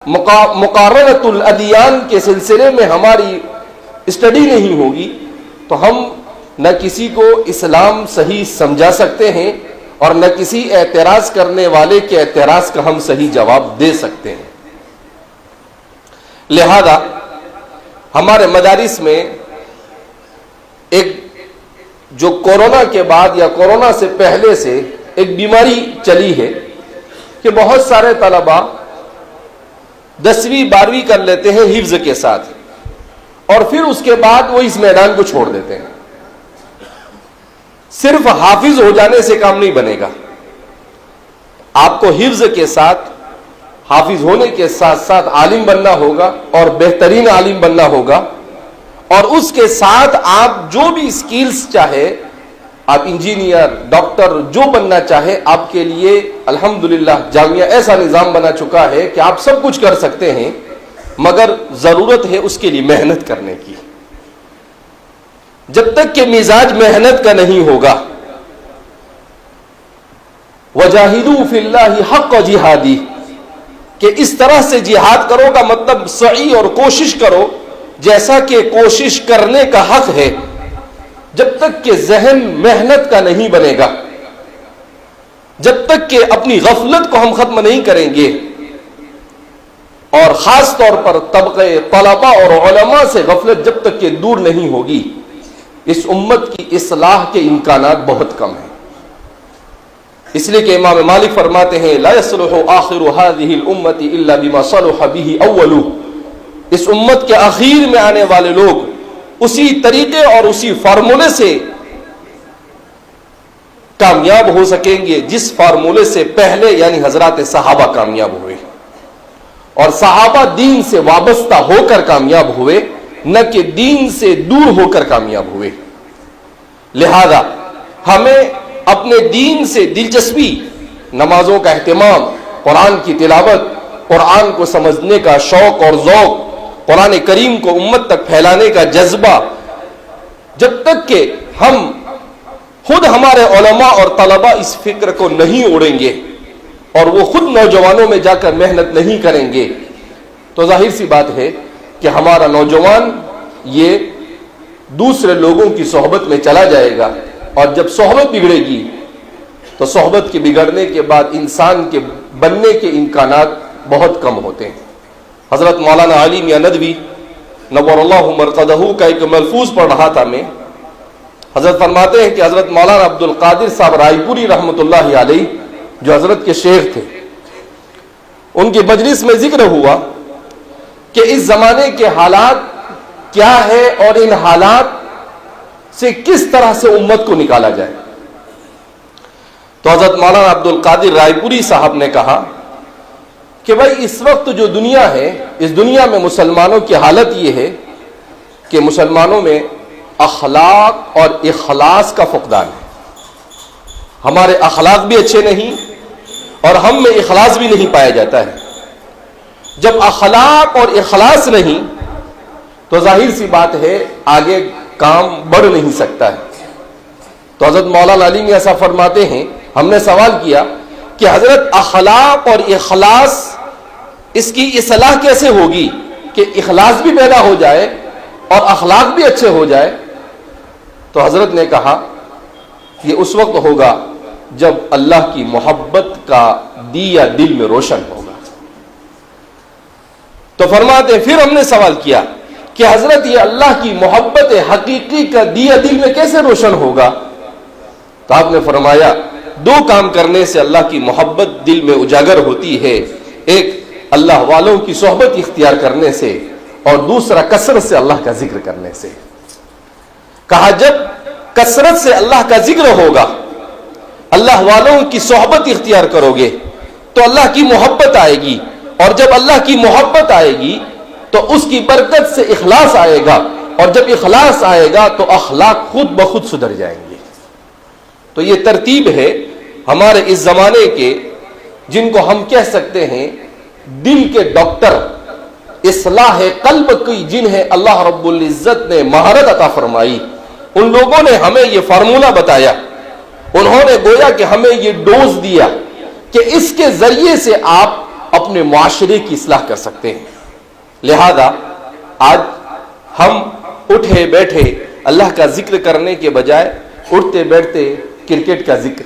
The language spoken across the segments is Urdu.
مقارنۃ الادیان کے سلسلے میں ہماری اسٹڈی نہیں ہوگی تو ہم نہ کسی کو اسلام صحیح سمجھا سکتے ہیں اور نہ کسی اعتراض کرنے والے کے اعتراض کا ہم صحیح جواب دے سکتے ہیں۔ لہذا ہمارے مدارس میں ایک جو کورونا کے بعد یا کورونا سے پہلے سے ایک بیماری چلی ہے کہ بہت سارے طلباء 10ویں 12ویں کر لیتے ہیں حفظ کے ساتھ اور پھر اس کے بعد وہ اس میدان کو چھوڑ دیتے ہیں۔ صرف حافظ ہو جانے سے کام نہیں بنے گا، آپ کو حفظ کے ساتھ حافظ ہونے کے ساتھ ساتھ عالم بننا ہوگا اور بہترین عالم بننا ہوگا، اور اس کے ساتھ آپ جو بھی اسکلز چاہے، آپ انجینئر ڈاکٹر جو بننا چاہے، آپ کے لیے الحمدللہ جامعہ ایسا نظام بنا چکا ہے کہ آپ سب کچھ کر سکتے ہیں، مگر ضرورت ہے اس کے لیے محنت کرنے کی۔ جب تک کہ مزاج محنت کا نہیں ہوگا، وَجَاهِدُوا فِي اللَّهِ حَقَّ جِهَادِهِ کہ اس طرح سے جہاد کرو کا مطلب سعی اور کوشش کرو جیسا کہ کوشش کرنے کا حق ہے۔ جب تک کہ ذہن محنت کا نہیں بنے گا، جب تک کہ اپنی غفلت کو ہم ختم نہیں کریں گے، اور خاص طور پر طبقے طلباء اور علماء سے غفلت جب تک کہ دور نہیں ہوگی، اس امت کی اصلاح کے امکانات بہت کم ہیں۔ اس لیے کہ امام مالک فرماتے ہیں لا يصلح آخر هذه الامة الا بما صلح به اولو، اس امت کے اخیر میں آنے والے لوگ اسی طریقے اور اسی فارمولے سے کامیاب ہو سکیں گے جس فارمولے سے پہلے یعنی حضرات صحابہ کامیاب ہوئے، اور صحابہ دین سے وابستہ ہو کر کامیاب ہوئے، نہ کہ دین سے دور ہو کر کامیاب ہوئے۔ لہذا ہمیں اپنے دین سے دلچسپی، نمازوں کا اہتمام، قرآن کی تلاوت، قرآن کو سمجھنے کا شوق اور ذوق، قرآن کریم کو امت تک پھیلانے کا جذبہ، جب تک کہ ہم خود ہمارے علماء اور طلباء اس فکر کو نہیں اڑیں گے اور وہ خود نوجوانوں میں جا کر محنت نہیں کریں گے، تو ظاہر سی بات ہے کہ ہمارا نوجوان یہ دوسرے لوگوں کی صحبت میں چلا جائے گا، اور جب صحبت بگڑے گی تو صحبت کے بگڑنے کے بعد انسان کے بننے کے امکانات بہت کم ہوتے ہیں۔ حضرت مولانا علی میاں ندوی نور اللہ مرقدہ کا ایک ملفوظ پڑھ رہا تھا میں، حضرت فرماتے ہیں کہ حضرت مولانا عبد القادر صاحب رائے پوری رحمۃ اللہ علیہ جو حضرت کے شیخ تھے، ان کی مجلس میں ذکر ہوا کہ اس زمانے کے حالات کیا ہے اور ان حالات سے کس طرح سے امت کو نکالا جائے، تو حضرت مولانا عبد القادر رائے پوری صاحب نے کہا کہ بھائی اس وقت جو دنیا ہے، اس دنیا میں مسلمانوں کی حالت یہ ہے کہ مسلمانوں میں اخلاق اور اخلاص کا فقدان ہے۔ ہمارے اخلاق بھی اچھے نہیں اور ہم میں اخلاص بھی نہیں پایا جاتا ہے۔ جب اخلاق اور اخلاص نہیں تو ظاہر سی بات ہے آگے کام بڑھ نہیں سکتا ہے۔ تو حضرت مولانا علی میاں صاحب فرماتے ہیں، ہم نے سوال کیا کہ حضرت اخلاق اور اخلاص اس کی اصلاح کیسے ہوگی کہ اخلاص بھی پیدا ہو جائے اور اخلاق بھی اچھے ہو جائے؟ تو حضرت نے کہا یہ اس وقت ہوگا جب اللہ کی محبت کا دیا دل میں روشن ہوگا۔ تو فرماتے ہیں پھر ہم نے سوال کیا کہ حضرت یہ اللہ کی محبت حقیقی کا دیا دل میں کیسے روشن ہوگا؟ تو آپ نے فرمایا دو کام کرنے سے اللہ کی محبت دل میں اجاگر ہوتی ہے، ایک اللہ والوں کی صحبت اختیار کرنے سے اور دوسرا کثرت سے اللہ کا ذکر کرنے سے۔ کہا جب کثرت سے اللہ کا ذکر ہوگا، اللہ والوں کی صحبت اختیار کرو گے تو اللہ کی محبت آئے گی، اور جب اللہ کی محبت آئے گی تو اس کی برکت سے اخلاص آئے گا، اور جب اخلاص آئے گا تو اخلاق خود بخود سدھر جائیں گے۔ تو یہ ترتیب ہے ہمارے اس زمانے کے، جن کو ہم کہہ سکتے ہیں دل کے ڈاکٹر، اصلاح قلب کی جنہیں اللہ رب العزت نے مہارت عطا فرمائی، ان لوگوں نے ہمیں یہ فارمولہ بتایا، انہوں نے گویا کہ ہمیں یہ ڈوز دیا کہ اس کے ذریعے سے آپ اپنے معاشرے کی اصلاح کر سکتے ہیں. لہذا آج ہم اٹھے بیٹھے اللہ کا ذکر کرنے کے بجائے اٹھتے بیٹھتے کرکٹ کا ذکر،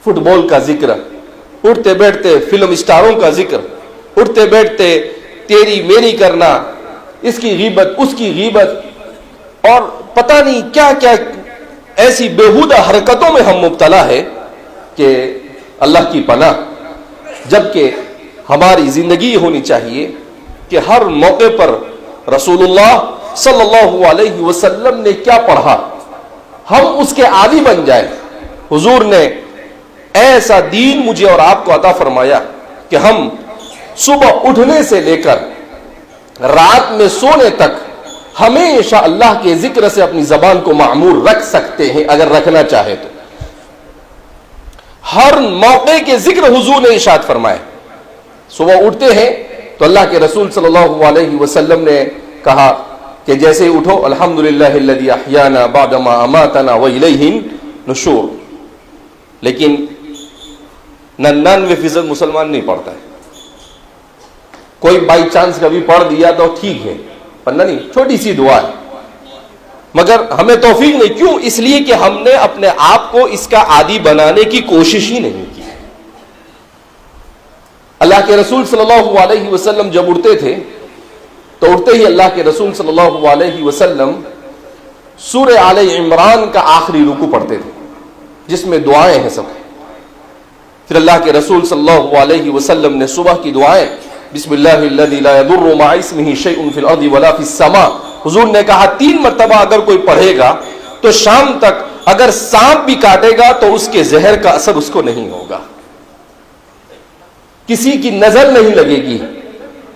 فٹ بال کا ذکر، اٹھتے بیٹھتے فلم اسٹاروں کا ذکر، اٹھتے بیٹھتے تیری میری کرنا، اس کی غیبت اس کی غیبت، اور پتہ نہیں کیا کیا ایسی بیہودہ حرکتوں میں ہم مبتلا ہے کہ اللہ کی پناہ. جبکہ ہماری زندگی ہونی چاہیے کہ ہر موقع پر رسول اللہ صلی اللہ علیہ وسلم نے کیا پڑھا ہم اس کے عادی بن جائیں. حضور نے ایسا دین مجھے اور آپ کو عطا فرمایا کہ ہم صبح اٹھنے سے لے کر رات میں سونے تک ہمیشہ اللہ کے ذکر سے اپنی زبان کو معمور رکھ سکتے ہیں اگر رکھنا چاہے تو. ہر موقع کے ذکر حضور نے ارشاد فرمائے. صبح اٹھتے ہیں تو اللہ کے رسول صلی اللہ علیہ وسلم نے کہا کہ جیسے اٹھو الحمدللہ الذی احیانا بعد ما اماتنا والیہ النشور. لیکن 99% مسلمان نہیں پڑھتا ہے. کوئی بائی چانس کبھی پڑھ دیا تو ٹھیک ہے، ورنہ نہیں. چھوٹی سی دعا ہے مگر ہمیں توفیق نہیں. کیوں؟ اس لیے کہ ہم نے اپنے آپ کو اس کا عادی بنانے کی کوشش ہی نہیں کی. اللہ کے رسول صلی اللہ علیہ وسلم جب اٹھتے تھے تو اٹھتے ہی اللہ کے رسول صلی اللہ علیہ وسلم سورہ آل عمران کا آخری رکوع پڑھتے تھے جس میں دعائیں ہیں سب. پھر اللہ کے رسول صلی اللہ علیہ وسلم نے صبح کی دعائیں بسم اللہ الذی لا یضر مع اسمہ شیء فی الارض ولا فی السماء، حضور نے کہا 3 مرتبہ اگر کوئی پڑھے گا تو شام تک اگر سانپ بھی کاٹے گا تو اس کے زہر کا اثر اس کو نہیں ہوگا، کسی کی نظر نہیں لگے گی،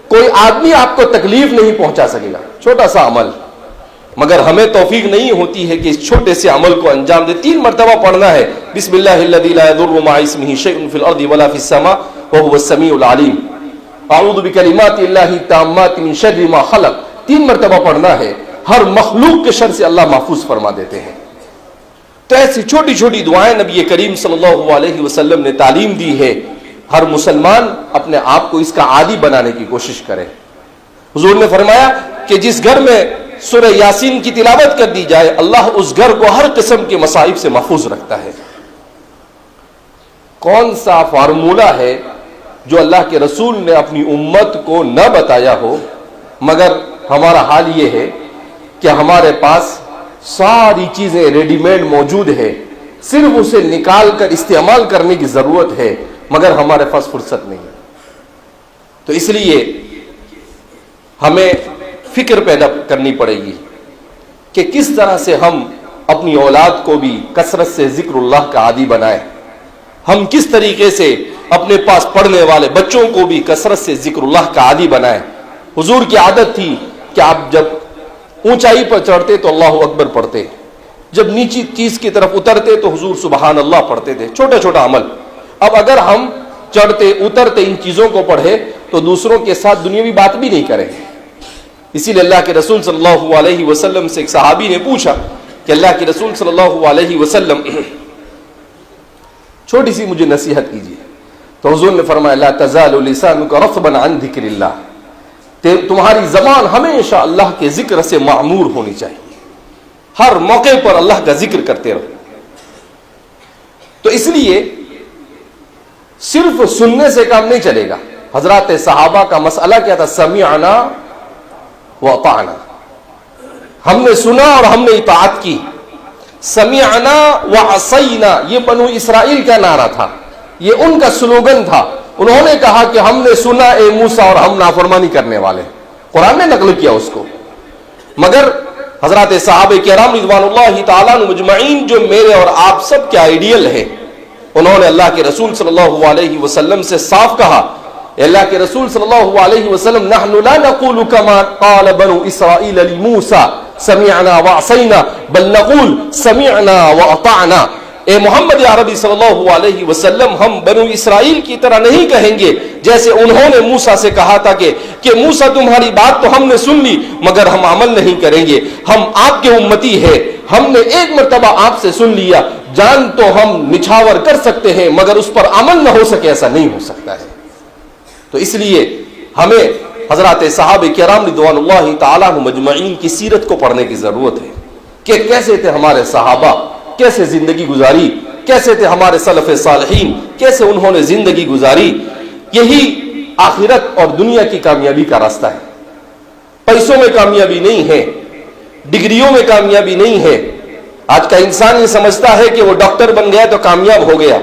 کوئی آدمی آپ کو تکلیف نہیں پہنچا سکے گا. چھوٹا سا عمل، مگر ہمیں توفیق نہیں ہوتی ہے کہ اس چھوٹے سے عمل کو انجام دے. 3 مرتبہ پڑھنا ہے بسم اللہ الذی لا یضر مع اسمہ شیء فی الارض ولا فی السماء وهو السمیع العلیم، اعوذ بکلمات اللہ التامات من شر ما خلق. 3 مرتبہ پڑھنا ہے. ہر مخلوق کے شر سے اللہ محفوظ فرما دیتے ہیں. تو ایسی چھوٹی چھوٹی دعائیں نبی کریم صلی اللہ علیہ وسلم نے تعلیم دی ہے. ہر مسلمان اپنے آپ کو اس کا عادی بنانے کی کوشش کرے. حضور نے فرمایا کہ جس گھر میں سورہ یاسین کی تلاوت کر دی جائے اللہ اس گھر کو ہر قسم کے مصائب سے محفوظ رکھتا ہے. کون سا فارمولہ ہے جو اللہ کے رسول نے اپنی امت کو نہ بتایا ہو، مگر ہمارا حال یہ ہے کہ ہمارے پاس ساری چیزیں ریڈی میڈ موجود ہے، صرف اسے نکال کر استعمال کرنے کی ضرورت ہے، مگر ہمارے پاس فرصت نہیں. تو اس لیے ہمیں فکر پیدا کرنی پڑے گی کہ کس طرح سے ہم اپنی اولاد کو بھی کثرت سے ذکر اللہ کا عادی بنائیں. ہم کس طریقے سے اپنے پاس پڑھنے والے بچوں کو بھی کثرت سے ذکر اللہ کا عادی بنائیں. حضور کی عادت تھی کہ آپ جب اونچائی پر چڑھتے تو اللہ اکبر پڑھتے، جب نیچی چیز کی طرف اترتے تو حضور سبحان اللہ پڑھتے تھے. چھوٹا چھوٹا عمل. اب اگر ہم چڑھتے اترتے ان چیزوں کو پڑھے تو دوسروں کے ساتھ دنیاوی بات بھی نہیں کریں. اسی لیے اللہ کے رسول صلی اللہ علیہ وسلم سے ایک صحابی نے پوچھا کہ اللہ کے رسول صلی اللہ علیہ وسلم چھوٹی سی مجھے نصیحت کیجیے. تو حضور نے فرمایا لا تزال لسانک رطبا عن ذکر اللہ، تمہاری زبان ہمیشہ اللہ کے ذکر سے معمور ہونی چاہیے. ہر موقع پر اللہ کا ذکر کرتے رہو. تو اس لیے صرف سننے سے کام نہیں چلے گا. حضرات صحابہ کا مسئلہ کیا تھا؟ سمعنا واطعنا، ہم نے سنا اور ہم نے اطاعت کی. سمعنا وعصینا یہ بنو اسرائیل کا نعرہ تھا، یہ ان کا سلوگن تھا. انہوں نے کہا کہ ہم نے سنا اے موسیٰ اور ہم نافرمانی کرنے والے. قرآن نے نقل کیا اس کو. مگر حضرات صحابہ کرام رضوان اللہ تعالیٰ مجمعین جو میرے اور آپ سب کے آئیڈیل ہیں، انہوں نے اللہ کے رسول صلی اللہ علیہ وسلم سے صاف کہا اللہ کے رسول صلی اللہ علیہ وسلم نحن لا نقول كما قال بنو اسرائیل لموسیٰ سمعنا وعصینا بل نقول سمعنا واطعنا. اے محمد عربی صلی اللہ علیہ وسلم ہم بنو اسرائیل کی طرح نہیں کہیں گے جیسے انہوں نے موسیٰ سے کہا تھا کہ موسیٰ تمہاری بات تو ہم نے سن لی مگر ہم عمل نہیں کریں گے. ہم آپ کے امتی ہیں، ہم نے ایک مرتبہ آپ سے سن لیا، جان تو ہم نچھاور کر سکتے ہیں مگر اس پر عمل نہ ہو سکے ایسا نہیں ہو سکتا ہے. تو اس لیے ہمیں حضرات صحابہ کرام رضوان اللہ تعالیٰ عنہ مجمعین کی سیرت کو پڑھنے کی ضرورت ہے کہ کیسے تھے ہمارے صحابہ، کیسے زندگی گزاری، کیسے تھے ہمارے سلف صالحین، کیسے انہوں نے زندگی گزاری۔ یہی آخرت اور دنیا کی کامیابی کا راستہ ہے۔ پیسوں میں کامیابی نہیں ہے، ڈگریوں میں کامیابی نہیں ہے۔ آج کا انسان یہ سمجھتا ہے کہ وہ ڈاکٹر بن گیا تو کامیاب ہو گیا۔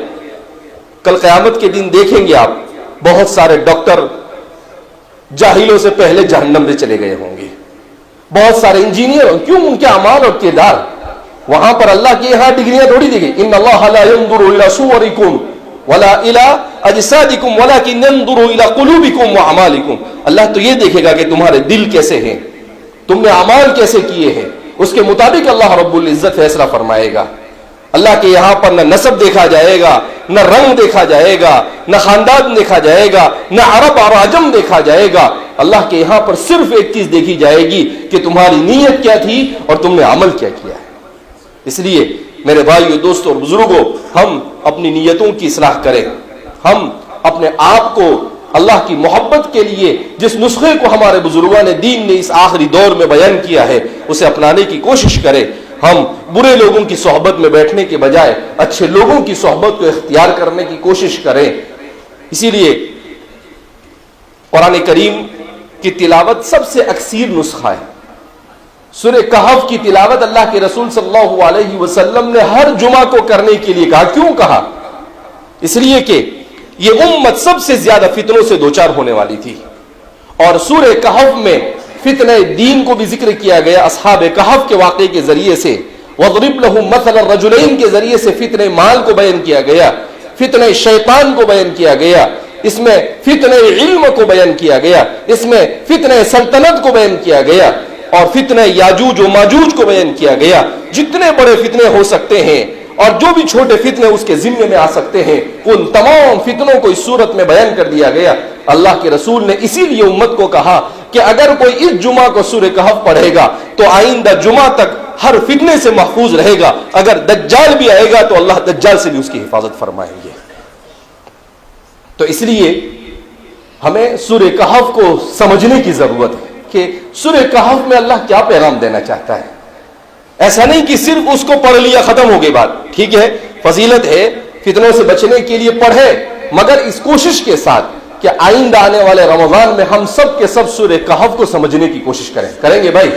کل قیامت کے دن دیکھیں گے آپ، بہت سارے ڈاکٹر جاہلوں سے پہلے جہنم میں چلے گئے ہوں گے۔ بہت سارے انجینئر، کیوں؟ ان کے اعمال اور کردار۔ وہاں پر اللہ کی یہاں ڈگریاں تھوڑی دی گئی، ان اللہ لا ينظر الى صورکم ولا الى اجسادکم ولکن ينظر الى قلوبکم واعمالکم۔ اللہ تو یہ دیکھے گا کہ تمہارے دل کیسے ہیں، تم نے اعمال کیسے کیے ہیں، اس کے مطابق اللہ رب العزت فیصلہ فرمائے گا۔ اللہ کے یہاں پر نہ نسب دیکھا جائے گا، نہ رنگ دیکھا جائے گا، نہ خاندان دیکھا جائے گا، نہ عرب اور عجم دیکھا جائے گا۔ اللہ کے یہاں پر صرف ایک چیز دیکھی جائے گی کہ تمہاری نیت کیا تھی اور تم نے عمل کیا کیا ہے۔ اس لیے میرے بھائیو، دوستوں اور بزرگوں، ہم اپنی نیتوں کی اصلاح کریں۔ ہم اپنے آپ کو اللہ کی محبت کے لیے جس نسخے کو ہمارے بزرگان نے دین نے اس آخری دور میں بیان کیا ہے اسے اپنانے کی کوشش کریں۔ ہم برے لوگوں کی صحبت میں بیٹھنے کے بجائے اچھے لوگوں کی صحبت کو اختیار کرنے کی کوشش کریں۔ اسی لیے قرآن کریم کی تلاوت سب سے اکثیر نسخہ ہے۔ سورہ کہف کی تلاوت اللہ کے رسول صلی اللہ علیہ وسلم نے ہر جمعہ کو کرنے کے لیے کہا۔ کیوں کہا؟ اس لیے کہ یہ امت سب سے زیادہ فتنوں سے دوچار ہونے والی تھی، اور سورہ کہف میں فتنہ دین کو بھی ذکر کیا گیا اصحاب کہف کے واقعے کے ذریعے سے، وَضْرِبْ لَهُمْ مَثَلَ الرَّجُلَيْنِ کے ذریعے سے فتنہ مال کو بیان کیا گیا، فتنہ شیطان کو بیان کیا گیا، اس میں فتنہ علم کو بیان کیا گیا، اس میں فتنہ سلطنت کو بیان کیا گیا، اور فتنہ یاجوج و ماجوج کو بیان کیا گیا۔ جتنے بڑے فتنے ہو سکتے ہیں اور جو بھی چھوٹے فتنے اس کے ذمے میں آ سکتے ہیں، ان تمام فتنوں کو اس صورت میں بیان کر دیا گیا۔ اللہ کے رسول نے اسی لیے امت کو کہا کہ اگر کوئی اس جمعہ کو سورہ کہف پڑھے گا تو آئندہ جمعہ تک ہر فتنے سے محفوظ رہے گا۔ اگر دجال بھی آئے گا تو اللہ دجال سے بھی اس کی حفاظت فرمائیں گے۔ تو اس لیے ہمیں سورہ کہف کو سمجھنے کی ضرورت ہے کہ سورہ کہف میں اللہ کیا پیغام دینا چاہتا ہے۔ ایسا نہیں کہ صرف اس کو پڑھ لیا ختم ہو گئی بات۔ ٹھیک ہے، فضیلت ہے، فتنوں سے بچنے کے لیے پڑھے، مگر اس کوشش کے ساتھ کہ آئندہ آنے والے رمضان میں ہم سب کے سب سورہ کہف کو سمجھنے کی کوشش کریں گے بھائی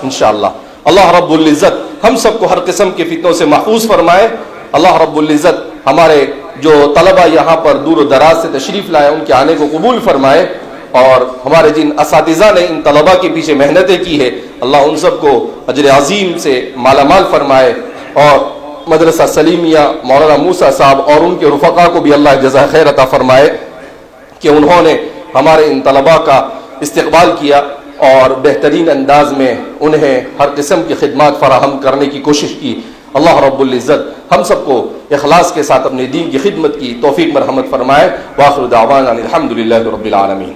انشاءاللہ۔ اللہ رب العزت ہم سب کو ہر قسم کے فتنوں سے محفوظ فرمائے۔ اللہ رب العزت ہمارے جو طلبہ یہاں پر دور و دراز سے تشریف لائے ان کے آنے کو قبول فرمائے، اور ہمارے جن اساتذہ نے ان طلبہ کے پیچھے محنتیں کی ہے اللہ ان سب کو اجر عظیم سے مالا مال فرمائے، اور مدرسہ سلیمیہ مولانا موسیٰ صاحب اور ان کے رفقا کو بھی اللہ جزائے خیر عطا فرمائے کہ انہوں نے ہمارے ان طلبہ کا استقبال کیا اور بہترین انداز میں انہیں ہر قسم کی خدمات فراہم کرنے کی کوشش کی۔ اللہ رب العزت ہم سب کو اخلاص کے ساتھ اپنے دین کی خدمت کی توفیق مرحمت فرمائے۔ وآخر دعوانا الحمدللہ رب العالمین۔